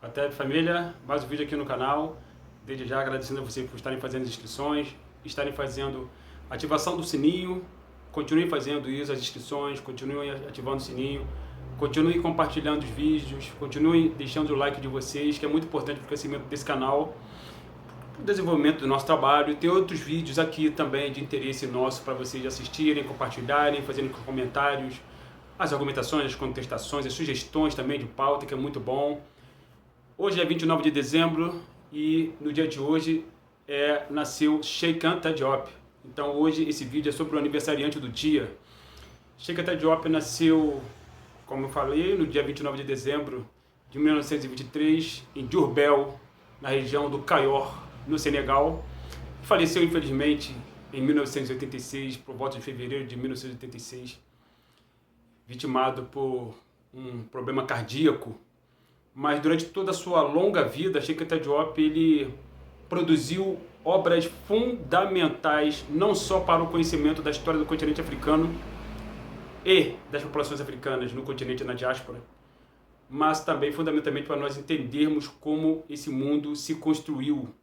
Até família, mais um vídeo aqui no canal. Desde já agradecendo a vocês por estarem fazendo as inscrições, estarem fazendo ativação do sininho. Continuem fazendo isso, as inscrições, continuem ativando o sininho, continuem compartilhando os vídeos, continuem deixando o like de vocês, que é muito importante para o crescimento desse canal, para o desenvolvimento do nosso trabalho. Tem outros vídeos aqui também de interesse nosso para vocês assistirem, compartilharem, fazerem comentários, as argumentações, as contestações, as sugestões também de pauta, que é muito bom. Hoje é 29 de dezembro e no dia de hoje nasceu Cheikh Anta Diop. Então hoje esse vídeo é sobre o aniversariante do dia. Cheikh Anta Diop nasceu, como eu falei, no dia 29 de dezembro de 1923 em Diourbel, na região do Caior, no Senegal. Faleceu infelizmente em 1986, por volta de fevereiro de 1986, vitimado por um problema cardíaco. Mas durante toda a sua longa vida, Cheikh Anta Diop ele produziu obras fundamentais não só para o conhecimento da história do continente africano e das populações africanas no continente e na diáspora, mas também fundamentalmente para nós entendermos como esse mundo se construiu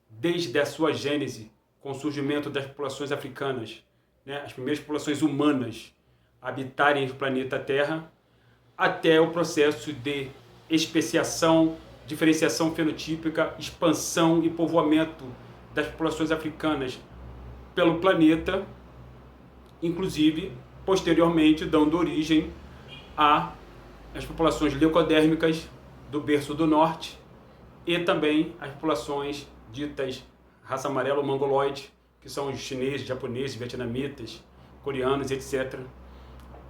desde a sua gênese, com o surgimento das populações africanas, né, as primeiras populações humanas habitarem o planeta Terra, até o processo de especiação, diferenciação fenotípica, expansão e povoamento das populações africanas pelo planeta, inclusive, posteriormente, dando origem às populações leucodérmicas do berço do norte e também as populações ditas raça amarela ou mongoloide, que são os chineses, japoneses, vietnamitas, coreanos, etc.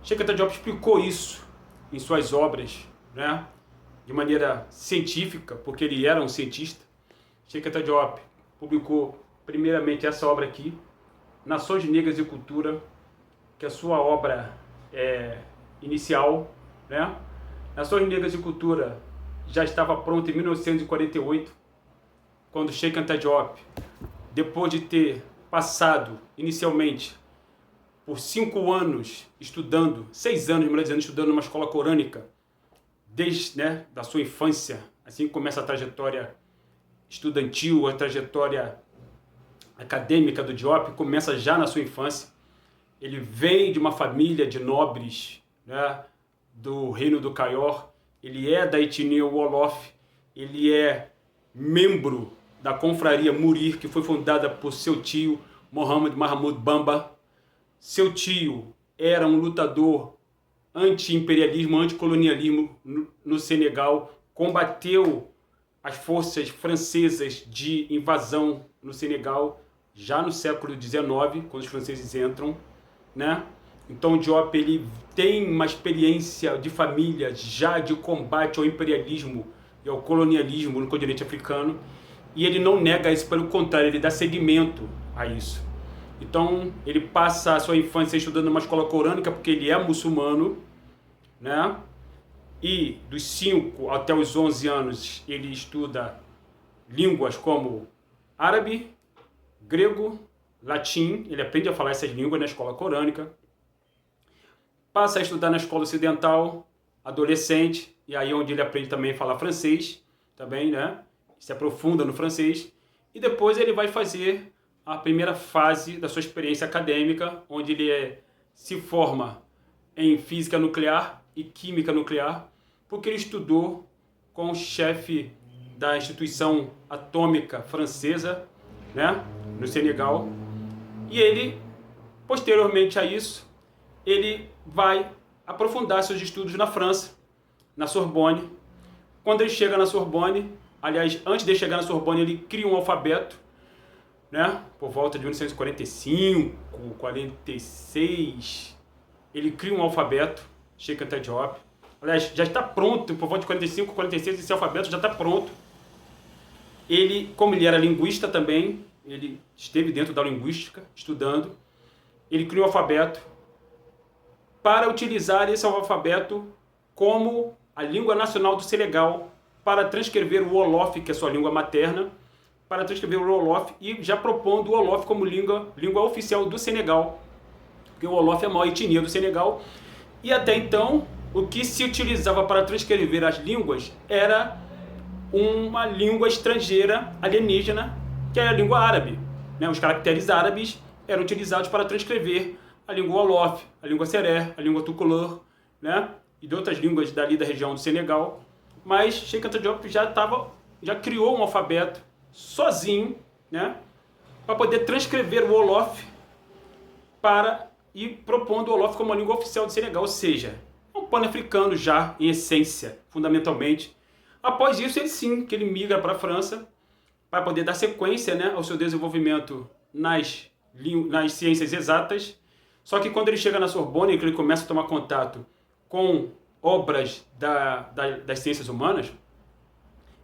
Cheikh Anta Diop explicou isso em suas obras, né? De maneira científica, porque ele era um cientista. Cheikh Anta Diop publicou primeiramente essa obra aqui, Nações Negras e Cultura, que é a sua obra inicial, né? Nações Negras e Cultura já estava pronta em 1948, quando Cheikh Anta Diop, depois de ter passado inicialmente por 5 anos estudando, 6 anos, melhor dizendo, estudando numa escola corânica, desde da sua infância, assim que começa a trajetória estudantil, a trajetória acadêmica do Diop, começa já na sua infância. Ele vem de uma família de nobres, né, do reino do Caior, ele é da etnia Wolof, ele é membro da confraria Murir, que foi fundada por seu tio, Mohammed Mahmoud Bamba. Seu tio era um lutador anti-imperialismo, anticolonialismo no Senegal, combateu as forças francesas de invasão no Senegal já no século XIX, quando os franceses entram, né? Então o Diop ele tem uma experiência de família já de combate ao imperialismo e ao colonialismo no continente africano, e ele não nega isso, pelo contrário, ele dá seguimento a isso. Então ele passa a sua infância estudando numa escola corânica, porque ele é muçulmano, né? E dos 5 até os 11 anos ele estuda línguas como árabe, grego, latim, ele aprende a falar essas línguas na escola corânica. Passa a estudar na escola ocidental, adolescente, e aí onde ele aprende também a falar francês, também, né? Se aprofunda no francês, e depois ele vai fazer a primeira fase da sua experiência acadêmica, onde ele se forma em física nuclear e química nuclear, porque ele estudou com o chefe da instituição atômica francesa, né, no Senegal, e ele, posteriormente a isso, ele vai aprofundar seus estudos na França, na Sorbonne. Quando ele chega na Sorbonne, aliás, antes de chegar na Sorbonne, ele cria um alfabeto, né, por volta de 1945, 46, ele cria um alfabeto, Cheikh Anta Diop. Aliás, já está pronto, por volta de 45, 46, esse alfabeto já está pronto. Ele, como ele era linguista também, ele esteve dentro da linguística, estudando, ele criou um alfabeto para utilizar esse alfabeto como a língua nacional do Senegal, para transcrever o Wolof, que é a sua língua materna, para transcrever o Wolof, e já propondo o Wolof como língua oficial do Senegal, porque o Wolof é a maior etnia do Senegal, e até então o que se utilizava para transcrever as línguas era uma língua estrangeira alienígena, que é a língua árabe, né? Os caracteres árabes eram utilizados para transcrever a língua Wolof, a língua Seré, a língua Tukulur, né? E de outras línguas dali da região do Senegal. Mas Cheikh Anta Diop já criou um alfabeto sozinho, né? Para poder transcrever o Wolof e propondo o Wolof como a língua oficial do Senegal, ou seja, é um pan-africano já em essência, fundamentalmente. Após isso, ele migra para a França para poder dar sequência, né, ao seu desenvolvimento nas ciências exatas. Só que quando ele chega na Sorbonne, que ele começa a tomar contato com obras das ciências humanas,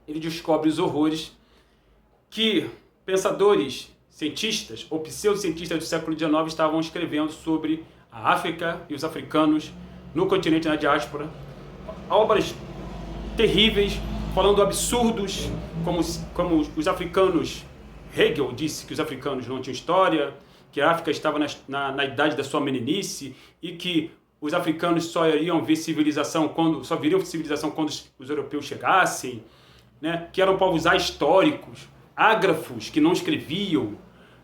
ele descobre os horrores que pensadores, cientistas ou pseudocientistas do século XIX estavam escrevendo sobre a África e os africanos no continente, na diáspora. Obras terríveis, falando absurdos, como os africanos. Hegel disse que os africanos não tinham história, que a África estava na idade da sua meninice e que os africanos só viriam civilização quando os europeus chegassem, né? Que eram povos ahistóricos, ágrafos, que não escreviam,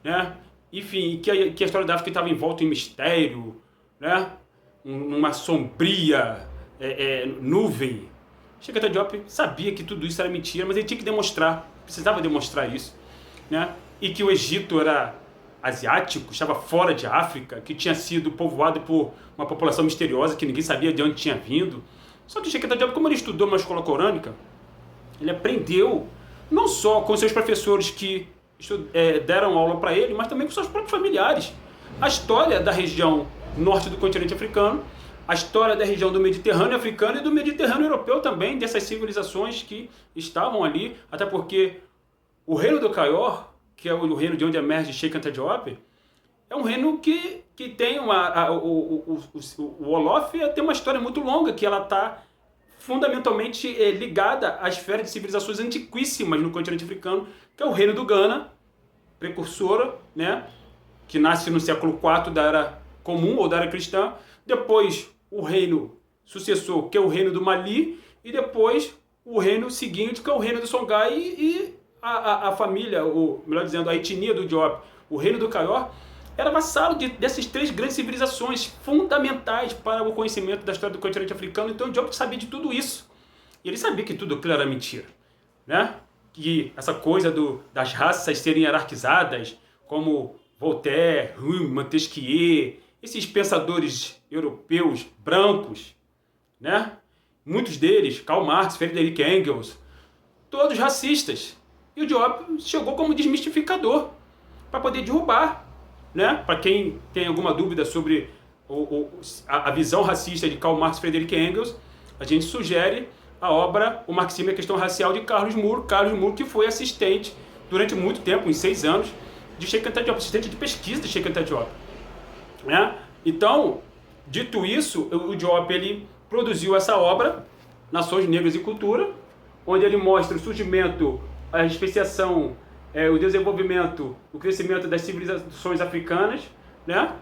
né? Enfim, que a história da África estava envolta em mistério, né? Uma sombria nuvem. Cheikh Anta Diop sabia que tudo isso era mentira, mas ele tinha que precisava demonstrar isso, né? E que o Egito era asiático, estava fora de África, que tinha sido povoado por uma população misteriosa que ninguém sabia de onde tinha vindo. Só que Cheikh Anta Diop, como ele estudou numa escola corânica, ele aprendeu não só com seus professores que deram aula para ele, mas também com seus próprios familiares. A história da região norte do continente africano, a história da região do Mediterrâneo africano e do Mediterrâneo europeu também, dessas civilizações que estavam ali, até porque o reino do Cayor, que é o reino de onde emerge Cheikh Anta Diop, é um reino que tem o Wolof tem uma história muito longa, que ela está fundamentalmente ligada à esfera de civilizações antiquíssimas no continente africano, que é o reino do Ghana, precursora, né, que nasce no século IV da Era Comum ou da Era Cristã, depois o reino sucessor, que é o reino do Mali, e depois o reino seguinte, que é o reino do Songhai, e a família, ou melhor dizendo, a etnia do Diop, o reino do Cayor, era vassalo dessas três grandes civilizações fundamentais para o conhecimento da história do continente africano. Então o Diop sabia de tudo isso. E ele sabia que tudo aquilo era mentira, né? Que essa coisa das raças serem hierarquizadas, como Voltaire, Hume, Montesquieu, esses pensadores europeus brancos, né? Muitos deles, Karl Marx, Friedrich Engels, todos racistas. E o Diop chegou como desmistificador para poder derrubar, né? Para quem tem alguma dúvida sobre a visão racista de Karl Marx e Friedrich Engels, a gente sugere a obra O Marxismo e a Questão Racial de Carlos Moore. Carlos Moore, que foi assistente durante muito tempo, em 6 anos, de Cheikh Anta Diop, assistente de pesquisa de Cheikh Anta Diop, né? Então, dito isso, o Diop ele produziu essa obra, Nações Negras e Cultura, onde ele mostra o surgimento, a especiação, o desenvolvimento, o crescimento das civilizações africanas, né?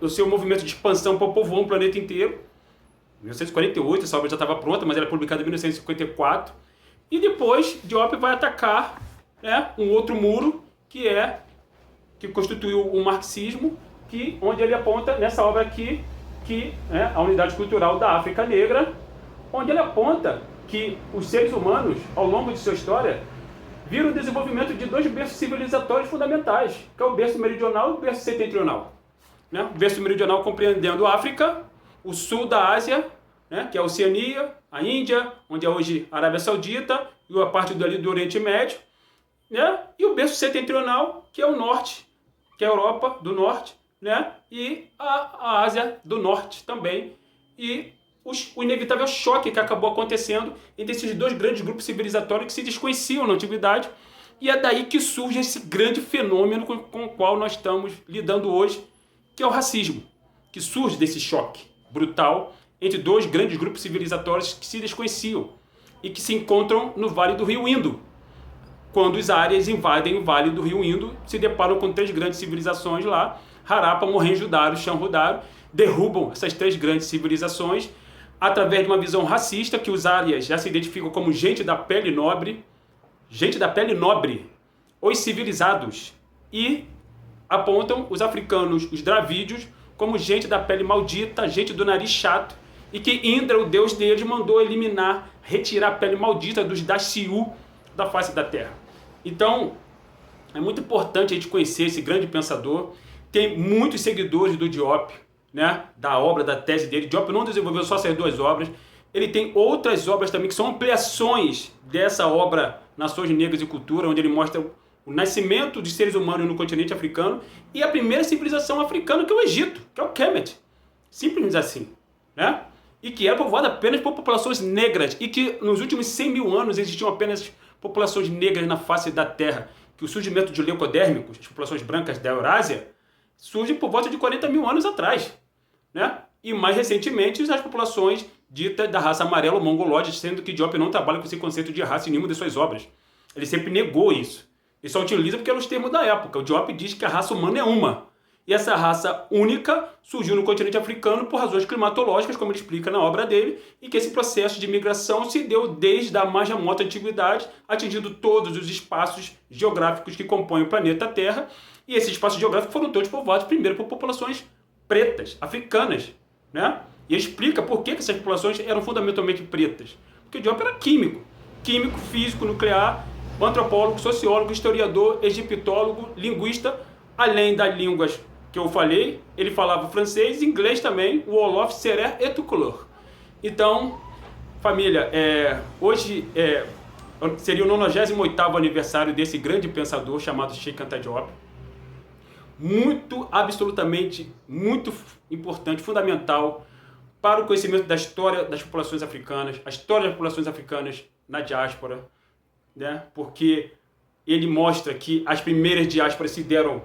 O seu movimento de expansão para povoar o planeta inteiro. Em 1948, essa obra já estava pronta, mas ela é publicada em 1954. E depois, Diop vai atacar, né, um outro muro, que constituiu o marxismo, onde ele aponta nessa obra aqui, a unidade cultural da África Negra, onde ele aponta que os seres humanos, ao longo de sua história, viram o desenvolvimento de 2 berços civilizatórios fundamentais, que é o berço meridional e o berço setentrional, né? O berço meridional compreendendo a África, o sul da Ásia, né, que é a Oceania, a Índia, onde é hoje a Arábia Saudita, e a parte do Oriente Médio, né? E o berço setentrional, que é o norte, que é a Europa do Norte, né? E a Ásia do Norte também, e o inevitável choque que acabou acontecendo entre esses 2 grandes grupos civilizatórios que se desconheciam na antiguidade, e é daí que surge esse grande fenômeno com o qual nós estamos lidando hoje, que é o racismo, que surge desse choque brutal entre 2 grandes grupos civilizatórios que se desconheciam e que se encontram no Vale do Rio Indo. Quando os árias invadem o Vale do Rio Indo, se deparam com 3 grandes civilizações lá, Harappa, Mohenjo-Daro, Shanhu-Daro, derrubam essas 3 grandes civilizações, através de uma visão racista, que os árias já se identificam como gente da pele nobre, os civilizados, e apontam os africanos, os dravídeos, como gente da pele maldita, gente do nariz chato, e que Indra, o deus deles, mandou eliminar, retirar a pele maldita dos Dashiu da face da terra. Então, é muito importante a gente conhecer esse grande pensador. Tem muitos seguidores do Diop, né, da obra, da tese dele. Diop não desenvolveu só essas duas obras, ele tem outras obras também que são ampliações dessa obra Nações Negras e Cultura, onde ele mostra o nascimento dos seres humanos no continente africano e a primeira civilização africana, que é o Egito, que é o Kemet. Simples assim, né? E que era povoada apenas por populações negras, e que nos últimos 100 mil anos existiam apenas populações negras na face da Terra, que o surgimento de leucodérmicos, as populações brancas da Eurásia, surge por volta de 40 mil anos atrás, né? E mais recentemente as populações ditas da raça amarela mongolóide, sendo que Diop não trabalha com esse conceito de raça em nenhuma de suas obras. Ele sempre negou isso. Ele só utiliza porque eram os termos da época. O Diop diz que a raça humana é uma. E essa raça única surgiu no continente africano por razões climatológicas, como ele explica na obra dele, e que esse processo de migração se deu desde a mais remota antiguidade, atingindo todos os espaços geográficos que compõem o planeta Terra. E esses espaços geográficos foram todos povoados primeiro por populações pretas, africanas, né? E ele explica por que essas populações eram fundamentalmente pretas. Porque o Diop era químico, físico, nuclear, antropólogo, sociólogo, historiador, egiptólogo, linguista, além das línguas que eu falei. Ele falava francês, inglês também, o Wolof, Serer e Tukulor. Então, família, hoje seria o 98º aniversário desse grande pensador chamado Cheikh Anta Diop. Absolutamente muito importante, fundamental para o conhecimento da história das populações africanas, a história das populações africanas na diáspora, né? Porque ele mostra que as primeiras diásporas se deram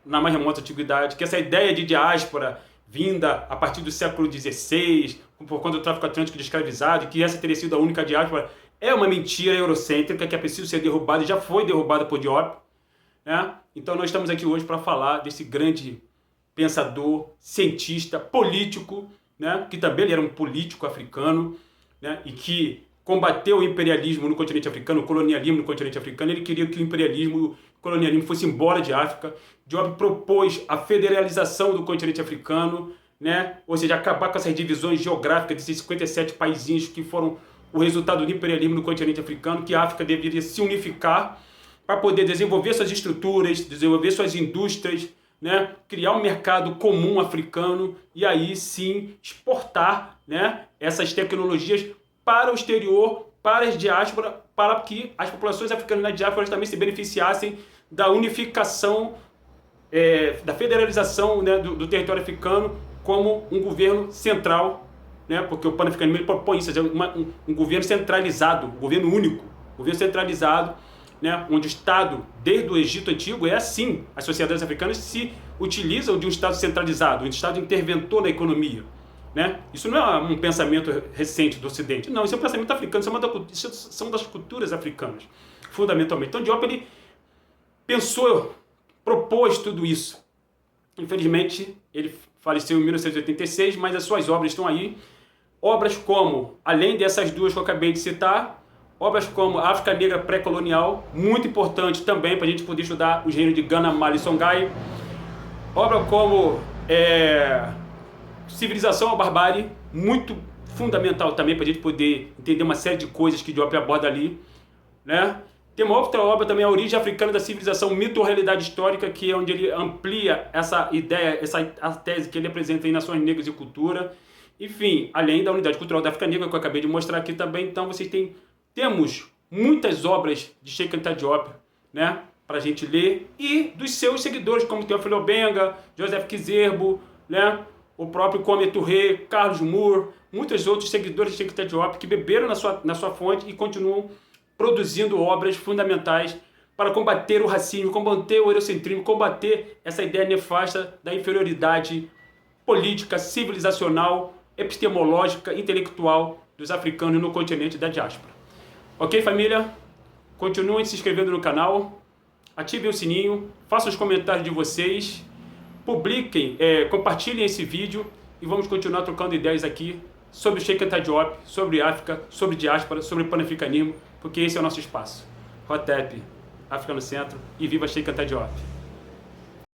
na mais remota antiguidade, que essa ideia de diáspora vinda a partir do século XVI, por conta do tráfico atlântico de escravizado, que essa teria sido a única diáspora, é uma mentira eurocêntrica que é preciso ser derrubada e já foi derrubada por Diop, né? Então nós estamos aqui hoje para falar desse grande pensador, cientista, político, né? Que também ele era um político africano, né? E que combateu o imperialismo no continente africano, o colonialismo no continente africano. Ele queria que o imperialismo e o colonialismo fossem embora de África. Diop propôs a federalização do continente africano, né? Ou seja, acabar com essas divisões geográficas desses 57 paizinhos que foram o resultado do imperialismo no continente africano, que a África deveria se unificar para poder desenvolver suas estruturas, desenvolver suas indústrias, né? Criar um mercado comum africano e aí sim exportar, né, essas tecnologias para o exterior, para as diásporas, para que as populações africanas na diáspora também se beneficiassem da unificação, da federalização, né, do território africano como um governo central, né, porque o pan-africanismo propõe isso, um governo centralizado, um governo único, um governo centralizado, né, onde o Estado, desde o Egito Antigo, é assim. As sociedades africanas se utilizam de um Estado centralizado, um Estado interventor na economia, né? Isso não é um pensamento recente do Ocidente, não, isso é um pensamento africano, isso são das culturas africanas, fundamentalmente. Então Diop, ele pensou, propôs tudo isso. Infelizmente, ele faleceu em 1986, mas as suas obras estão aí. Obras como, além dessas duas que eu acabei de citar, obras como África Negra Pré-Colonial, muito importante também para a gente poder estudar os reinos de Ghana, Mali e Songhai. Obra como Civilização ou Barbárie, muito fundamental também para a gente poder entender uma série de coisas que Diop aborda ali, né? Tem uma outra obra também, A Origem Africana da Civilização, Mito ou Realidade Histórica, que é onde ele amplia essa ideia, a tese que ele apresenta em Nações Negras e Cultura. Enfim, além da Unidade Cultural da África Negra, que eu acabei de mostrar aqui também. Então vocês temos muitas obras de Cheikh Anta Diop, né, para a gente ler, e dos seus seguidores, como Théophile Obenga, Joseph Kizerbo, né, o próprio Kwame Touré, Carlos Moore, muitos outros seguidores de Cheikh Anta Diop que beberam na sua fonte e continuam produzindo obras fundamentais para combater o racismo, combater o eurocentrismo, combater essa ideia nefasta da inferioridade política, civilizacional, epistemológica, intelectual dos africanos no continente da diáspora. Ok, família? Continuem se inscrevendo no canal, ativem o sininho, façam os comentários de vocês, publiquem, compartilhem esse vídeo e vamos continuar trocando ideias aqui sobre o Sheikh Anta Diop, sobre África, sobre diáspora, sobre panafricanismo, porque esse é o nosso espaço. Hotep, África no Centro, e viva Sheikh Anta Diop!